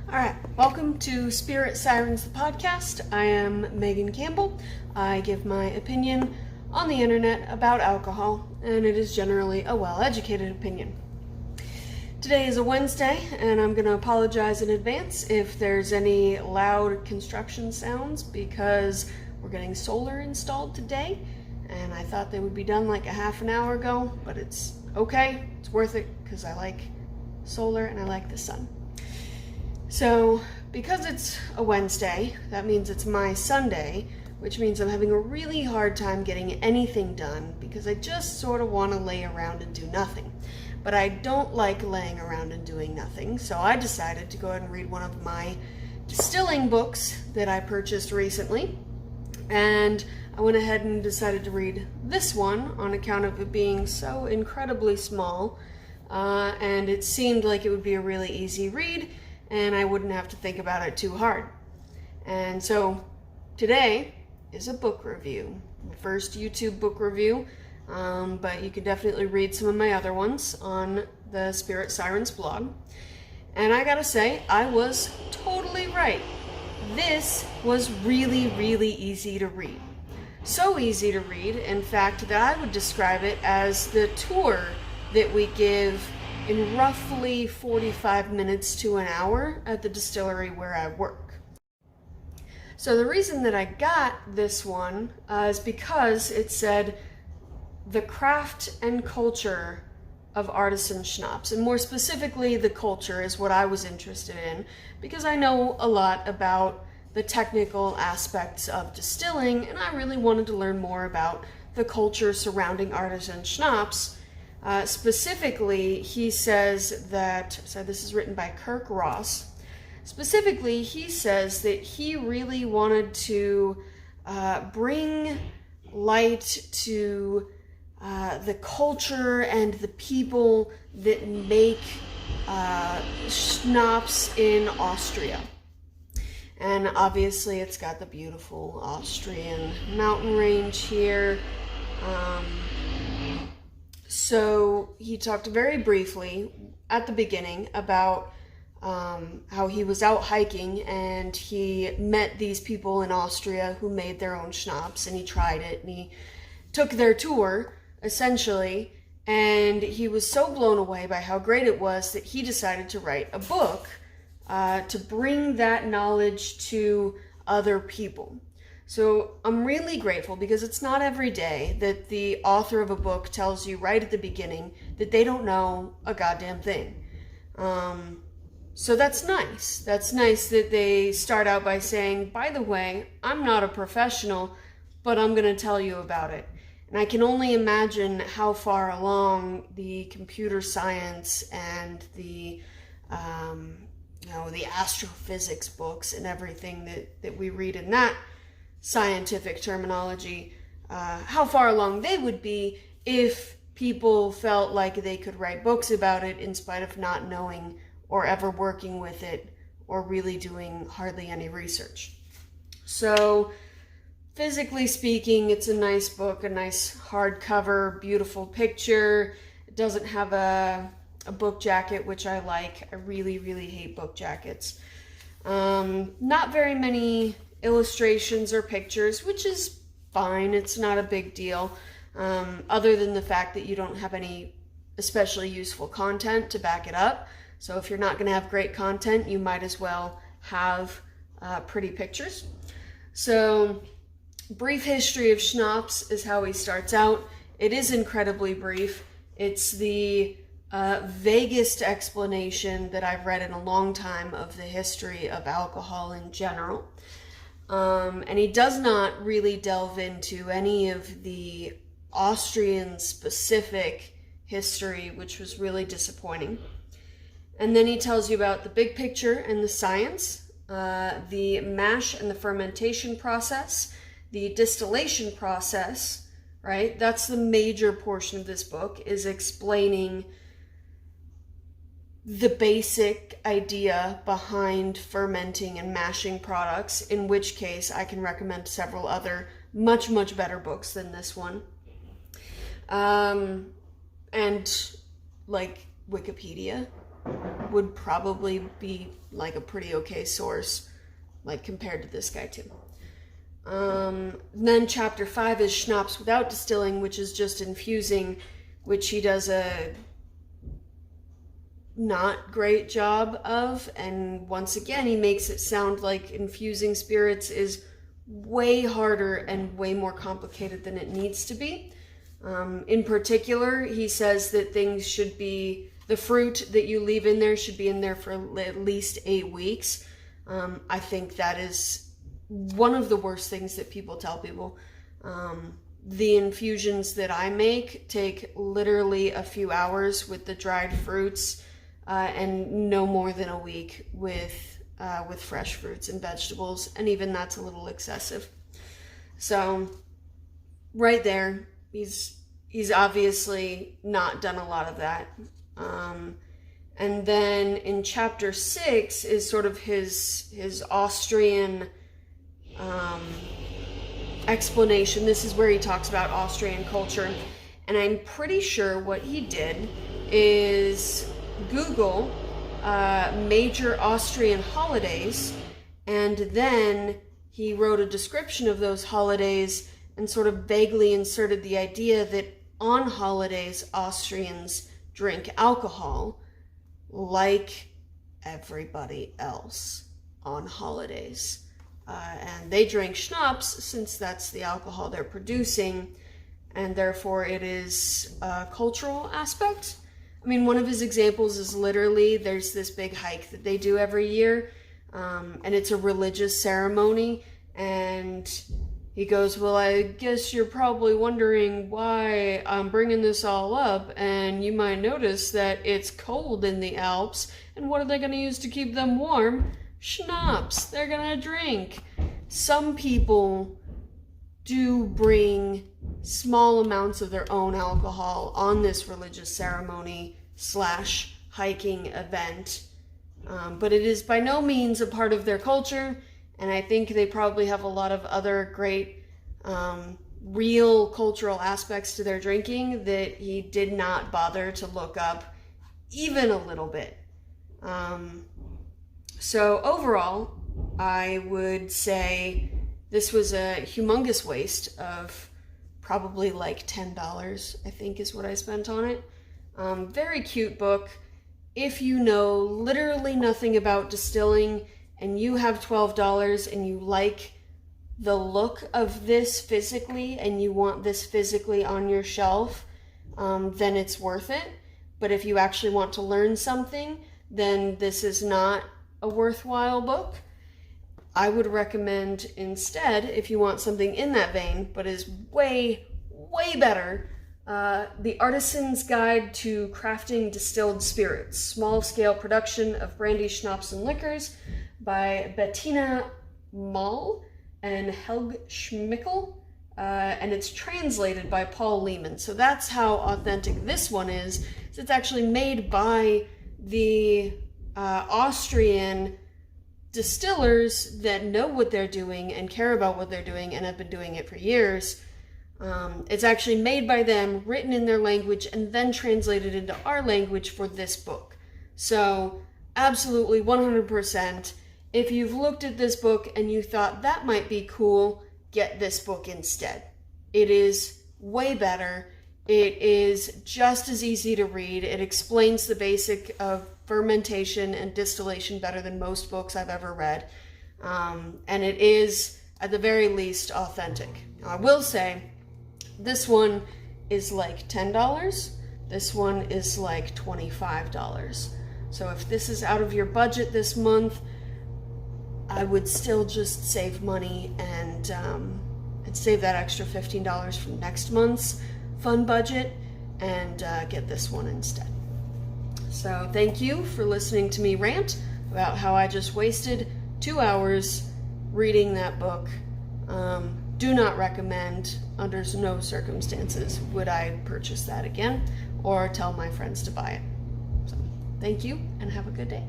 Alright, welcome to Sirens, the podcast. I am Megan Campbell. I give my opinion on the internet about alcohol, and it is generally a well-educated opinion. Today is a Wednesday, and I'm going to apologize in advance if there's any loud construction sounds because we're getting solar installed today, and I thought they would be done like a half an hour ago, but it's okay. It's worth it because I like solar and I like the sun. So, because it's a Wednesday, that means it's my Sunday, which means I'm having a really hard time getting anything done because I just sort of want to lay around and do nothing. But I don't like laying around and doing nothing, so I decided to go ahead and read one of my distilling books that I purchased recently. And I went ahead and decided to read this one on account of it being so incredibly small, and it seemed like it would be a really easy read, and I wouldn't have to think about it too hard. And so today is a book review, my first YouTube book review, but you can definitely read some of my other ones on the Sirens blog. And I gotta say, I was totally right. This was really, really easy to read. So easy to read, in fact, that I would describe it as the tour that we give in roughly 45 minutes to an hour at the distillery where I work. So the reason that I got this one is because it said the craft and culture of artisan schnapps, and more specifically the culture is what I was interested in because I know a lot about the technical aspects of distilling, and I really wanted to learn more about the culture surrounding artisan schnapps. Specifically, he says that, so this is written by Kirk. Specifically, he says that he really wanted to bring light to the culture and the people that make schnapps in Austria. And obviously it's got the beautiful Austrian mountain range here. So he talked very briefly at the beginning about how he was out hiking and he met these people in Austria who made their own schnapps, and he tried it and he took their tour essentially, and he was so blown away by how great it was that he decided to write a book to bring that knowledge to other people. So I'm really grateful because it's not every day that the author of a book tells you right at the beginning that they don't know a goddamn thing. So that's nice. That's nice that they start out by saying, by the way, I'm not a professional, but I'm going to tell you about it. And I can only imagine how far along the computer science and the the astrophysics books and everything that we read in that scientific terminology, how far along they would be if people felt like they could write books about it in spite of not knowing or ever working with it or really doing hardly any research. So physically speaking, it's a nice book, a nice hardcover, beautiful picture. It doesn't have a book jacket, which I like. I really, really hate book jackets. Not very many illustrations or pictures, which is fine. It's not a big deal, other than the fact that you don't have any especially useful content to back it up. So if you're not going to have great content, you might as well have pretty pictures. So brief history of schnapps is how he starts out. It is incredibly brief. It's the vaguest explanation that I've read in a long time of the history of alcohol in general. And he does not really delve into any of the Austrian specific history, which was really disappointing. And then he tells you about the big picture and the science, the mash and the fermentation process, the distillation process, right? That's the major portion of this book, is explaining the basic idea behind fermenting and mashing products, in which case I can recommend several other much, much better books than this one. And like Wikipedia would probably be like a pretty okay source, like compared to this guy too. Then chapter 5 is Schnaps without distilling, which is just infusing, which he does a not great job of. And once again, he makes it sound like infusing spirits is way harder and way more complicated than it needs to be. In particular, he says that things should be, the fruit that you leave in there should be in there for at least 8 weeks. I think that is one of the worst things that people tell people. The infusions that I make take literally a few hours with the dried fruits, and no more than a week with fresh fruits and vegetables, and even that's a little excessive. So right there, he's obviously not done a lot of that. And then in chapter 6 is sort of his Austrian explanation. This is where he talks about Austrian culture, and I'm pretty sure what he did is Google major Austrian holidays, and then he wrote a description of those holidays and sort of vaguely inserted the idea that on holidays Austrians drink alcohol like everybody else on holidays. And they drink Schnaps since that's the alcohol they're producing, and therefore it is a cultural aspect. I mean, one of his examples is literally there's this big hike that they do every year, and it's a religious ceremony, and he goes, well, I guess you're probably wondering why I'm bringing this all up, and you might notice that it's cold in the Alps, and what are they going to use to keep them warm? Schnapps. They're gonna drink. Some people do bring small amounts of their own alcohol on this religious ceremony / hiking event, but it is by no means a part of their culture, and I think they probably have a lot of other great real cultural aspects to their drinking that he did not bother to look up even a little bit. So overall, I would say this was a humongous waste of probably like $10, I think is what I spent on it. Very cute book. If you know literally nothing about distilling and you have $12 and you like the look of this physically and you want this physically on your shelf, then it's worth it. But if you actually want to learn something, then this is not a worthwhile book. I would recommend instead, if you want something in that vein, but is way, way better, The Artisan's Guide to Crafting Distilled Spirits, Small-Scale Production of Brandy, Schnapps, and Liquors by Bettina Moll and Helge Schmickel, and it's translated by Paul Lehman. So that's how authentic this one is. It's actually made by the Austrian distillers that know what they're doing and care about what they're doing and have been doing it for years. It's actually made by them, written in their language, and then translated into our language for this book. So absolutely 100%. If you've looked at this book and you thought that might be cool, get this book instead. It is way better. It is just as easy to read. It explains the basic of fermentation and distillation better than most books I've ever read. And it is, at the very least, authentic. Now, I will say, this one is like $10. This one is like $25. So if this is out of your budget this month, I would still just save money and save that extra $15 from next month's fun budget and get this one instead. So thank you for listening to me rant about how I just wasted 2 hours reading that book. Do not recommend, under no circumstances would I purchase that again or tell my friends to buy it. So thank you and have a good day.